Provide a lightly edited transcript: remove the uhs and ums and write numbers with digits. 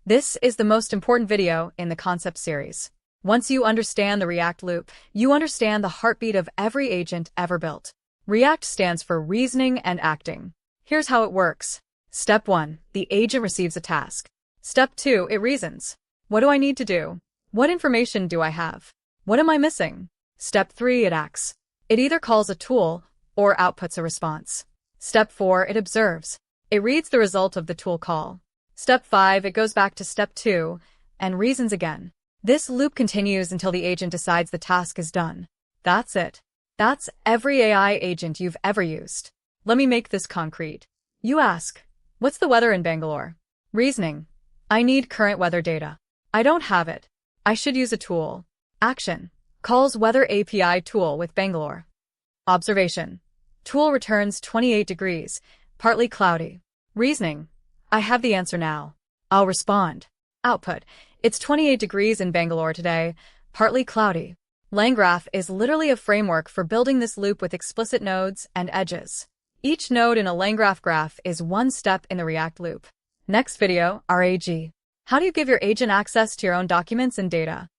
This is the most important video in the concept series. Once you understand the ReAct loop, you understand the heartbeat of every agent ever built. ReAct stands for reasoning and acting. Here's how it works. Step 1. The agent receives a task. Step 2. It reasons. What do I need to do? What information do I have? What am I missing? Step 3. It acts. It either calls a tool or outputs a response. Step 4. It observes. It reads the result of the tool call. Step 5. It goes back to step 2 and reasons again. This loop continues until the agent decides the task is done. That's it. That's every AI agent you've ever used. Let me make this concrete. You ask, what's the weather in Bangalore? Reasoning. I need current weather data. I don't have it. I should use a tool. Action. Calls weather API tool with Bangalore. Observation. Tool returns 28 degrees, partly cloudy. Reasoning. I have the answer now. I'll respond. Output. It's 28 degrees in Bangalore today, partly cloudy. LangGraph is literally a framework for building this loop with explicit nodes and edges. Each node in a LangGraph graph is one step in the ReAct loop. Next video, RAG. How do you give your agent access to your own documents and data?